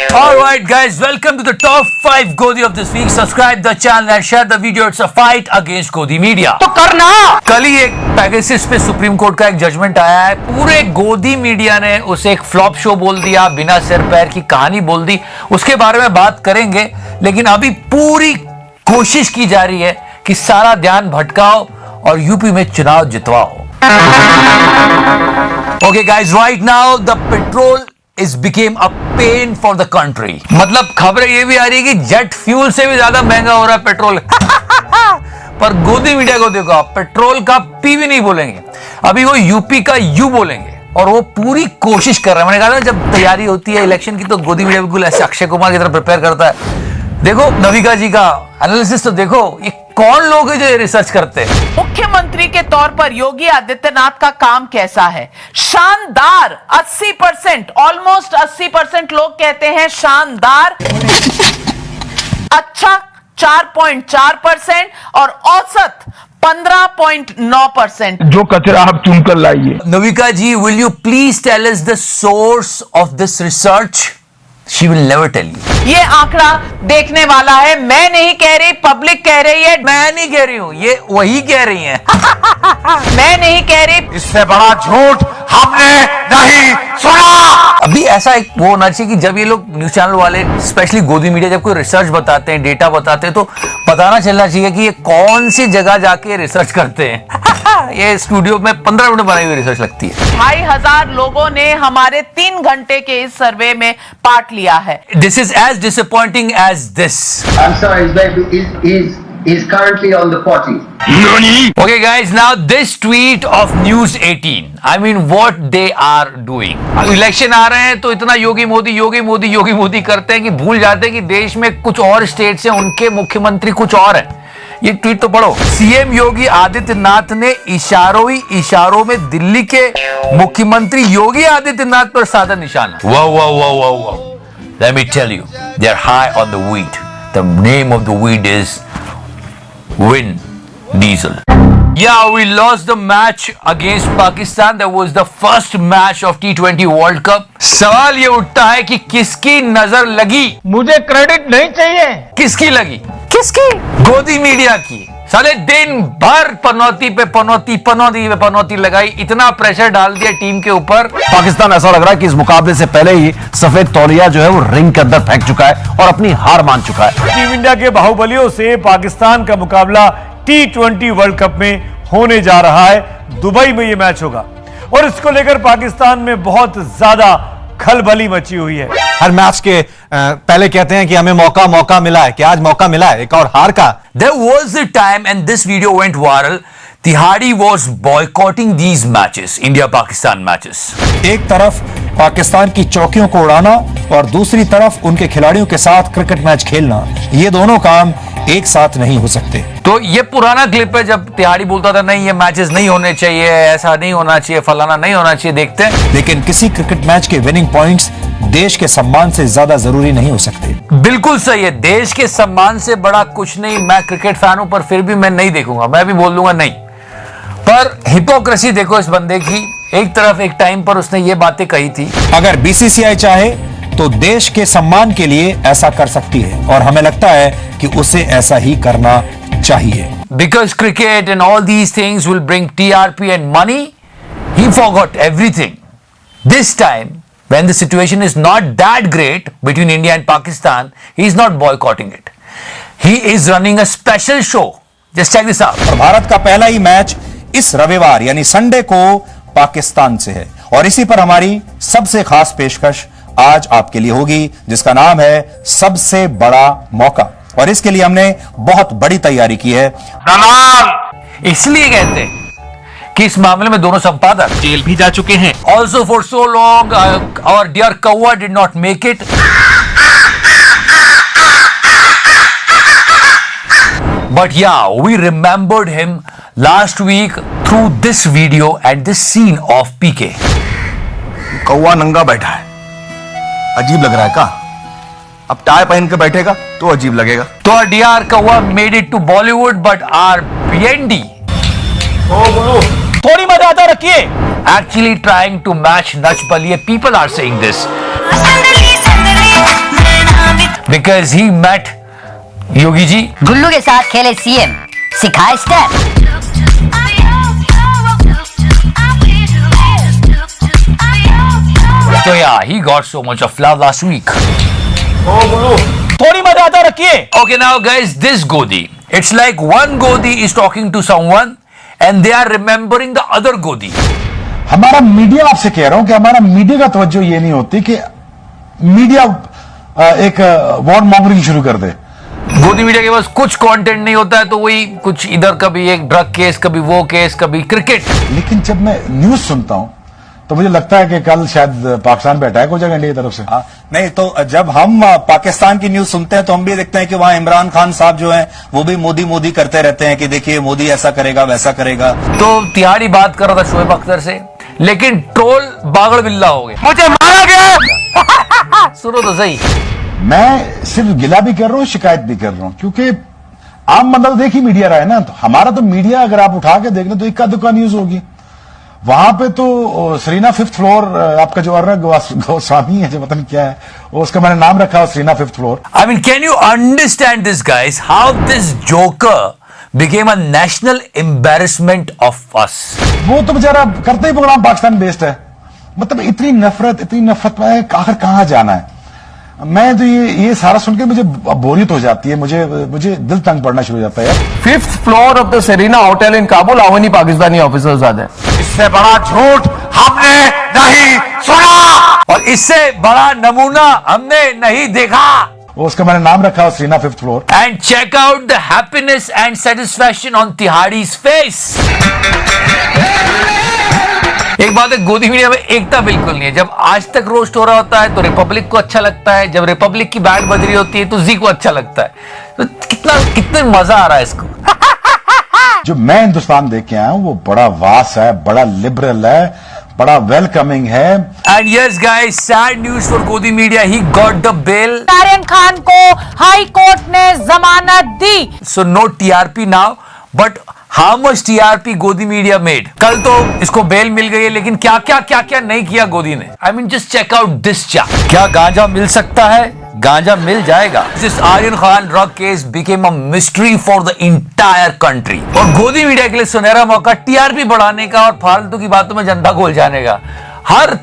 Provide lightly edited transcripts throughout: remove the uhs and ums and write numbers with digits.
Alright guys, welcome to the top 5 Godi of this week. Subscribe the channel and share the video. It's a fight against Godi media. तो करना। कल ही एक Pegasus पे supreme court का एक judgement आया है। पूरे गोदी मीडिया ने उसे एक फ्लॉप शो बोल दिया, बिना सिर पैर की कहानी बोल दी। उसके बारे में बात करेंगे, लेकिन अभी पूरी कोशिश की जा रही है कि सारा ध्यान भटकाओ और यूपी में चुनाव जितवाओ। Okay guys, right now the petrol is became a pain for the country. मतलब खबरें ये भी आ रही है कि जेट फ्यूल से भी ज्यादा महंगा हो रहा है पेट्रोल। पर गोदी मीडिया को देखो, आप पेट्रोल का पी भी नहीं बोलेंगे, अभी वो यूपी का यू बोलेंगे और वो पूरी कोशिश कर रहे हैं। मैंने कहा था जब तैयारी होती है इलेक्शन की तो गोदी मीडिया बिल्कुल ऐसे अक्षय कुमार की तरह प्रिपेयर करता है। देखो नविका जी का एनालिसिस तो देखो, ये कौन लोग हैं जो ये रिसर्च करते हैं। मुख्यमंत्री के तौर पर योगी आदित्यनाथ का काम कैसा है? शानदार। 80%, ऑलमोस्ट 80% लोग कहते हैं शानदार। अच्छा 4.4% और औसत 15.9%। जो कचरा आप चुन कर लाइए। Navika ji, will you please tell us the source of this research? She will never tell you. ये आंकड़ा देखने वाला है, मैं नहीं कह रही, पब्लिक कह रही है। मैं नहीं कह रही हूं, ये वही कह रही हैं। मैं नहीं कह रही। इससे बड़ा झूठ हमने नहीं सुना। अभी ऐसा एक वो होना चाहिए कि जब ये लोग न्यूज चैनल वाले, स्पेशली गोदी मीडिया, जब कोई रिसर्च बताते हैं, डेटा बताते हैं, तो बताना चलना चाहिए कि ये कौन सी जगह जाके रिसर्च करते हैं। ये स्टूडियो में 15 मिनट बनाई हुई रिसर्च लगती है। 2500 लोगों ने हमारे 3 घंटे के इस सर्वे में पार्ट लिया है। This is as disappointing as this. I'm sorry, he's currently on the potty. Okay guys, now this tweet of News 18, I mean what they are doing. Election आ रहे हैं तो इतना योगी मोदी योगी मोदी योगी मोदी करते हैं कि भूल जाते हैं कि देश में कुछ और स्टेट्स हैं, उनके मुख्यमंत्री कुछ और हैं। ये ट्वीट तो पढ़ो। सीएम योगी आदित्यनाथ ने इशारों में दिल्ली के मुख्यमंत्री योगी आदित्यनाथ पर साधा निशाना। Wow. Let me tell you, they're high on the weed. The name of the weed is Vin Diesel. Yeah, we lost the match against Pakistan. That was the first match of T20 World Cup. सवाल ये उठता है कि किसकी नजर लगी? मुझे credit नहीं चाहिए। किसकी लगी? किसकी? गोदी मीडिया की। साले दिन भर पनौती पे पनौती लगाई, इतना प्रेशर डाल दिया टीम के ऊपर। पाकिस्तान ऐसा लग रहा है कि इस मुकाबले से पहले ही सफेद तौलिया जो है वो रिंग के अंदर फेंक चुका है और अपनी हार मान चुका है। टीम इंडिया के बाहुबलियों से पाकिस्तान का मुकाबला T20 वर्ल्ड कप में होने जा रहा है। दुबई में यह मैच होगा और इसको लेकर पाकिस्तान में बहुत ज्यादा खलबली मची हुई है। हर मैच के पहले कहते हैं कि हमें मौका मिला है, कि आज मौका मिला है एक और हार का। There was a time and this video went viral. Tihadi was boycotting these matches, India-Pakistan matches. एक तरफ पाकिस्तान की चौकियों को उड़ाना और दूसरी तरफ उनके खिलाड़ियों के साथ क्रिकेट मैच खेलना, ये दोनों काम एक साथ नहीं हो सकते। तो ये पुराना क्लिप है जब तिहाड़ी बोलता था नहीं ये मैचेस नहीं होने चाहिए, ऐसा नहीं होना चाहिए, फलाना नहीं होना चाहिए। देखते हैं। लेकिन किसी क्रिकेट मैच के विनिंग पॉइंट्स देश के सम्मान से ज्यादा जरूरी नहीं हो सकते। बिल्कुल सही है, देश के सम्मान से बड़ा कुछ नहीं। मैं क्रिकेट फैन हूं पर फिर भी मैं नहीं देखूंगा, मैं भी बोल दूंगा नहीं। पर हिपोक्रेसी देखो इस बंदे की। एक तरफ एक टाइम पर उसने ये बातें कही थी। अगर बीसीसीआई चाहे तो देश के सम्मान के लिए ऐसा कर सकती है और हमें लगता है कि उसे ऐसा ही करना चाहिए। Because cricket and all these things will bring TRP and money, he forgot everything. This time, when the situation is not that great between India and Pakistan, he is not boycotting it. He is running a special show. Just check this out. और भारत का पहला ही match इस रविवार यानी Sunday को पाकिस्तान से है और इसी पर हमारी सबसे खास पेशकश आज आपके लिए होगी, जिसका नाम है सबसे बड़ा मौका। और इसके लिए हमने बहुत बड़ी तैयारी की है। इसलिए कहते हैं कि इस मामले में दोनों संपादक जेल भी जा चुके हैं। Also for so long, our dear Kawa did not make it. But yeah, we remembered him last week through this video and this scene of PK. कौवा नंगा बैठा है, अजीब लग रहा है का? अब टाई पहन के बैठेगा तो अजीब लगेगा। तो our dear Kawa made it to Bollywood, but our BND थोड़ी मर्यादा रखिए। actually trying to match Nach Baliye. People are saying this. because he met Yogi ji. गुल्लू के साथ खेले सीएम, सिखाए step. So yeah, he got so much of love last week. थोड़ी मर्यादा रखिए. Okay, now guys, this Godi. It's like one Godi is talking to someone and they are remembering the other Godi. हमारा media, आपसे कह रहा हूं कि हमारा मीडिया का तवज्जो ये नहीं होती कि मीडिया एक वॉर मॉन्गरिंग शुरू कर दे. गोदी मीडिया के पास कुछ कंटेंट नहीं होता है तो वही कुछ इधर कभी एक ड्रग केस, कभी वो केस, कभी क्रिकेट. लेकिन जब मैं न्यूज सुनता हूं तो मुझे लगता है कि कल शायद पाकिस्तान पे अटैक हो जाएगा इंडिया की तरफ से. नहीं तो जब हम पाकिस्तान की न्यूज सुनते हैं तो हम भी देखते हैं कि वहां इमरान खान साहब जो हैं वो भी मोदी मोदी करते रहते हैं कि देखिए मोदी ऐसा करेगा वैसा करेगा. तो तिहाड़ी बात कर रहा था शोएब अख्तर से, लेकिन ट्रोल बागड़ बिल्ला हो गया. मुझे मारा गया. सुनो तो सही. मैं सिर्फ गिला भी कर रहा हूं, शिकायत भी कर रहा हूं, क्योंकि आम बंदा तो देख ही मीडिया रहा है ना. तो हमारा तो मीडिया अगर आप उठा के देख लें तो इक्का दुक्का न्यूज होगी. वहां पे तो सरीना 5th फ्लोर, आपका जो अर्नब गोस्वामी है, जो पता नहीं क्या है, वो उसका मैंने नाम रखा है Serena 5th floor. I mean, can you understand this, guys? How this joker became a national embarrassment of us? वो तो बेचारा करते ही प्रोग्राम पाकिस्तान बेस्ड है. मतलब इतनी नफरत में आखिर कहां जाना है. मैं तो ये सारा सुन के मुझे बोरियत हो जाती है. मुझे दिल तंग पड़ना शुरू हो जाता है. 5th floor of the Serena Hotel in Kabul, how many Pakistani officers are there? इससे बड़ा झूठ हमने नहीं सुना और इससे बड़ा नमूना हमने नहीं देखा. वो उसका मैंने नाम रखा है Serena 5th floor. And check out the happiness and satisfaction on Tihadi's face. एक बात है, गोदी मीडिया में एकता बिल्कुल नहीं है. जब आज तक रोस्ट हो रहा होता है तो रिपब्लिक को अच्छा लगता है, जब रिपब्लिक की बैंड बज रही होती है तो जी को अच्छा लगता है. तो कितना मजा आ रहा है इसको. जो मैं हिंदुस्तान देख के आया हूं वो बड़ा वास है, बड़ा लिबरल है, बड़ा वेलकमिंग है. And yes guys, sad news for Godi media. He got the bail. Aryan Khan को हाई कोर्ट ने जमानत दी. So no TRP now, but how much TRP गोदी मीडिया made? कल तो इसको बेल मिल गई है, लेकिन क्या नहीं किया गोदी ने. I mean, just check out this chart. क्या गांजा मिल सकता है? गांजा मिल जाएगा. This Aryan Khan drug case became a mystery for the entire country. और गोदी मीडिया के लिए सुनहरा मौका TRP बढ़ाने का और फालतू की बातों में जनता को उलझाने का. हर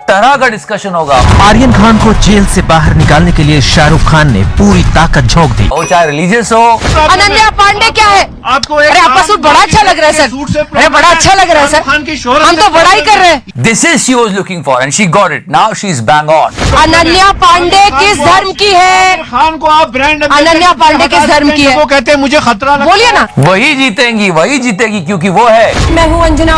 तरह का डिस्कशन होगा. आर्यन खान को जेल से बाहर निकालने के लिए शाहरुख खान ने पूरी ताकत झोंक दी. वो चाहे रिलीजियस हो. अनन्या पांडे क्या है? आपको अरे आपका सूट बड़ा अच्छा लग रहा है सर. अरे बड़ा अच्छा लग रहा है सर. हम तो बड़ा ही कर रहे हैं. This is she was looking for and she got it. Now she's bang on. Ananya Pandey किस धर्म की है? खान को आप ब्रांड अनन्या पांडे किस धर्म की है? वो कहते हैं मुझे खतरा लगता है. बोलिए ना. वही जीतेगी क्योंकि वो है. मैं हूँ Anjana.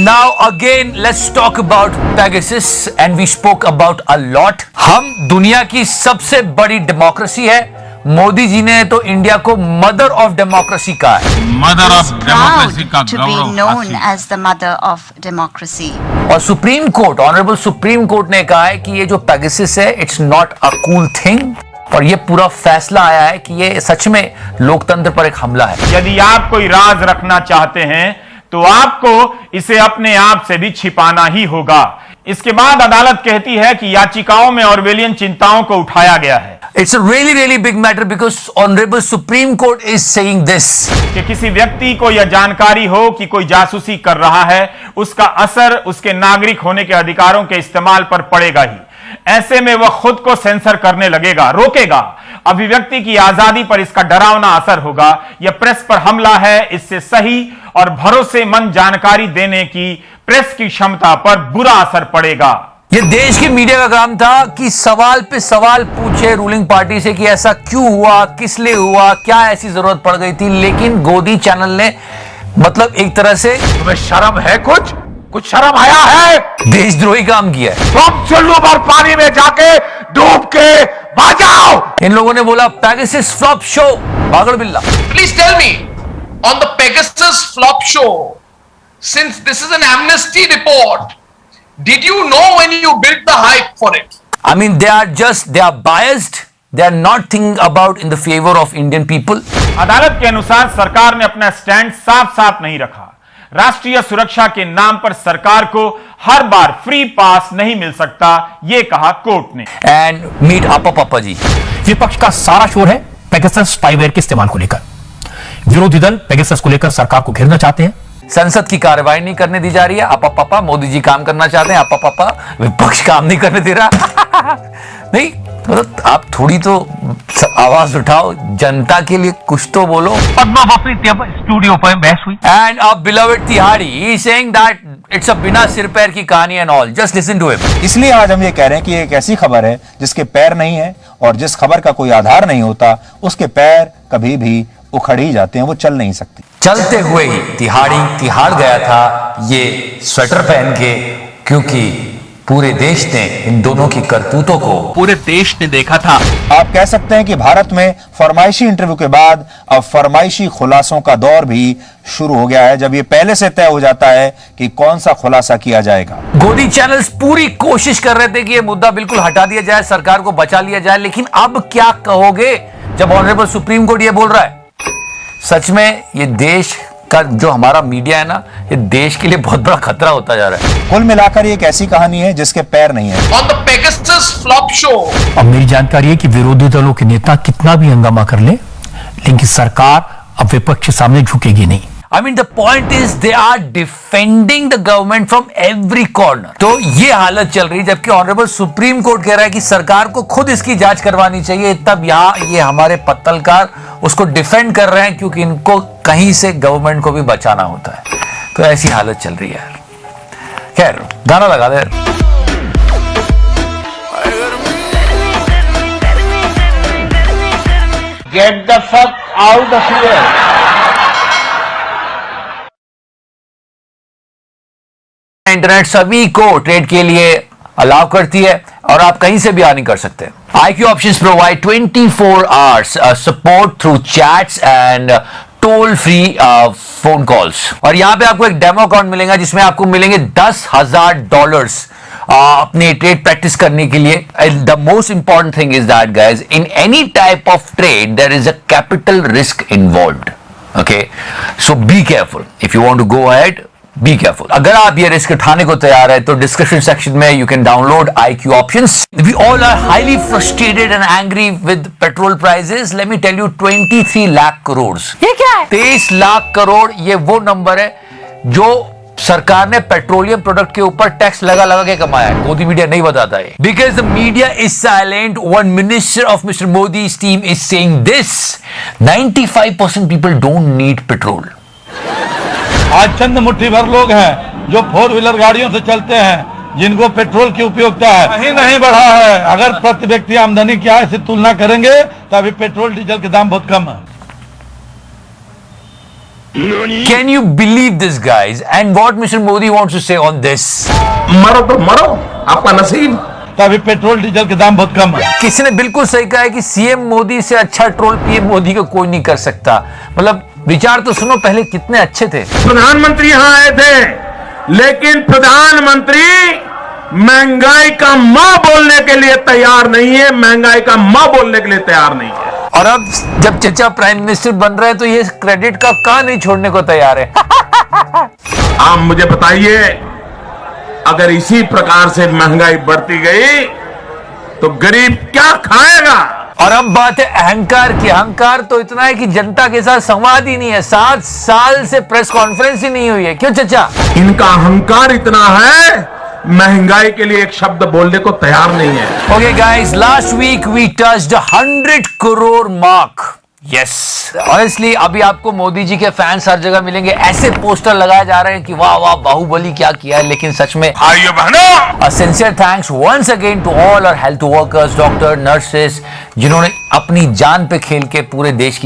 Now again, let's talk about Pegasus and we spoke about a lot. हम दुनिया की सबसे बड़ी डेमोक्रेसी है. मोदी जी ने तो इंडिया को मदर ऑफ डेमोक्रेसी कहा है. मदर ऑफ डेमोक्रेसी का गौरव as the mother of democracy. और supreme court, honourable supreme court ने कहा है कि ये जो पेगासस है, it's not a cool thing. और ये पूरा फैसला आया है कि ये सच में लोकतंत्र पर एक हमला है. यदि आप कोई राज रखना चाहते हैं तो आपको इसे अपने आप से भी छिपाना ही होगा. इसके बाद अदालत कहती है कि याचिकाओं में ऑरवेलियन चिंताओं को उठाया गया है. It's a really big matter because Honorable Supreme Court is saying this. कि किसी व्यक्ति को यह जानकारी हो कि कोई जासूसी कर रहा है, उसका असर उसके नागरिक होने के अधिकारों के इस्तेमाल पर पड़ेगा ही. ऐसे में वह खुद को सेंसर करने लगेगा, रोकेगा. अभिव्यक्ति की आजादी पर इसका डरावना असर होगा. यह प्रेस पर हमला है. इससे सही और भरोसेमंद जानकारी देने की प्रेस की क्षमता पर बुरा असर पड़ेगा. ये देश की मीडिया का काम था कि सवाल पे सवाल पूछे रूलिंग पार्टी से कि ऐसा क्यों हुआ, किस लिए हुआ, क्या ऐसी जरूरत पड़ गई थी. लेकिन गोदी चैनल ने मतलब एक तरह से, तुम्हें शर्म है? कुछ शर्म आया है? देशद्रोही काम किया है. तुम चुल्लू पर पानी में जाके डूब के मर जाओ. इन लोगों ने बोला पेगासस फ्लॉप शो. बागड़ बिल्ला. Please tell me, on the Pegasus flop show, since this is an amnesty report, did you know when you built the hype for it? I mean, they are biased. They are not thinking about in the favor of Indian people. अदालत के अनुसार सरकार ने अपना stand साफ नहीं रखा. राष्ट्रीय सुरक्षा के नाम पर सरकार को हर बार फ्री पास नहीं मिल सकता, यह कहा कोर्ट ने। एंड मीट आपा पापा जी। विपक्ष का सारा शोर है पेगासस स्पाईवेयर के इस्तेमाल को लेकर। विरोधी दल पेगासस को लेकर सरकार को घेरना चाहते हैं। संसद की कार्रवाई नहीं करने दी जा रही है। आपा पापा मोदी जी काम करना चाहते हैं, आपा पापा विपक्ष काम नहीं करने दे रहा। नहीं मतलब आप थोड़ी तो आवाज उठाओ, जनता के लिए कुछ तो बोलो। स्टूडियो पर बहस हुई। एंड अ बिलवेड तिहाड़ी he is saying that it's a बिना सिर पैर की कहानी and all, just listen to him. इसलिए आज हम ये कह रहे हैं कि एक ऐसी खबर है जिसके पैर नहीं है, और जिस खबर का कोई आधार नहीं होता उसके पैर कभी भी उखड़ ही जाते हैं, वो चल नहीं सकती। चलते हुए ही तिहाड़ी तिहाड़ गया था ये स्वेटर पहन के, क्योंकि पूरे देश ने इन दोनों की करतूतों को पूरे देश ने देखा था। आप कह सकते हैं कि भारत में फरमाइशी इंटरव्यू के बाद अब फरमाइशी खुलासों का दौर भी शुरू हो गया है, जब ये पहले से तय हो जाता है कि कौन सा खुलासा किया जाएगा। गोदी चैनल्स पूरी कोशिश कर रहे थे कि ये मुद्दा बिल्कुल हटा दिया जाए, सरकार को बचा लिया जाए, लेकिन अब क्या कहोगे जब ऑनरेबल सुप्रीम कोर्ट ये बोल रहा है? सच में ये देश का जो हमारा मीडिया है ना, ये देश के लिए बहुत बड़ा खतरा होता जा रहा है। कुल मिलाकर ये एक ऐसी कहानी है जिसके पैर नहीं है। On the Pegasus flop show, अब मेरी जानकारी है कि विरोधी दलों के नेता कितना भी हंगामा कर ले, लेकिन सरकार अब विपक्ष के सामने झुकेगी नहीं। I mean, the point is they are defending the government from every corner. तो ये हालत चल रही है, जबकि ऑनरेबल सुप्रीम कोर्ट कह रहा है कि सरकार को खुद इसकी जांच करवानी चाहिए। तब यहाँ ये हमारे पत्तलकार उसको डिफेंड कर रहे हैं, क्योंकि इनको कहीं से गवर्नमेंट को भी बचाना होता है। तो ऐसी हालत चल रही है यार। खैर, गाना लगा दे। Get the fuck out of here. Internet सभी को ट्रेड के लिए अलाउ करती है और आप कहीं से भी अर्निंग कर सकते हैं। IQ options provide 24 hours support through chats and told free phone calls. और यहां पे आपको एक डेमो अकाउंट मिलेगा जिसमें आपको मिलेंगे $10,000 अपने ट्रेड प्रैक्टिस करने के लिए। The most important thing is that guys, in any type of trade there is a capital risk involved. Okay, so be careful if you want to go ahead, be careful. अगर आप ये risk उठाने को तैयार है तो description section में you can download IQ options. We all are highly frustrated and angry with petrol prices. Let me tell you, 23 lakh crore, ये क्या है? 23 लाख करोड़, ये वो नंबर है जो सरकार ने पेट्रोलियम प्रोडक्ट के ऊपर टैक्स लगा लगा के कमाया है। मोदी मीडिया नहीं बताता है, because the media is silent. One minister of mister Modi's team is saying this, 95% people don't need petrol. आज चंद मुट्ठी भर लोग हैं जो 4 व्हीलर गाड़ियों से चलते हैं, जिनको पेट्रोल की उपयोगिता है नहीं बढ़ा है। अगर प्रति व्यक्ति आमदनी की आय से तुलना करेंगे तो अभी पेट्रोल डीजल के दाम बहुत कम है। Can you believe this, guys? And what Mr. Modi wants to say on this? मरो तो मरो, आपका नसीब। तभी पेट्रोल डीजल के दाम बहुत कम है। किसी ने बिल्कुल सही कहा है कि सीएम मोदी से अच्छा ट्रोल पीएम मोदी को कोई नहीं कर सकता। मतलब विचार तो सुनो, पहले कितने अच्छे थे। प्रधानमंत्री यहाँ आए थे, लेकिन प्रधानमंत्री महंगाई का मां बोलने के लिए तैयार नहीं है, महंगाई का मां बोलने के लिए तैयार नहीं है। और अब जब चचा प्राइम मिनिस्टर बन रहे हैं तो ये क्रेडिट का कहां नहीं छोड़ने को तैयार है। आप मुझे बताइए, अगर इसी प्रकार से महंगाई बढ़ती गई तो गरीब क्या खाएगा? और अब बात है अहंकार की। अहंकार तो इतना है कि जनता के साथ संवाद ही नहीं है। 7 साल से प्रेस कॉन्फ्रेंस ही नहीं हुई है। क्यों चचा? इनका अहंकार इतना है, महंगाई के लिए एक शब्द बोलने को तैयार नहीं है। Okay guys, last week we touched 100 crore mark. Yes, honestly अभी आपको मोदी जी के फैंस हर जगह मिलेंगे। ऐसे पोस्टर लगाए जा रहे हैं कि वाह वाह बाहुबली क्या किया है, लेकिन सच में भाइयों बहनों, a sincere thanks once again to all our health workers, doctor, nurses, जिन्होंने अपनी जान पे खेल के पूरे देश की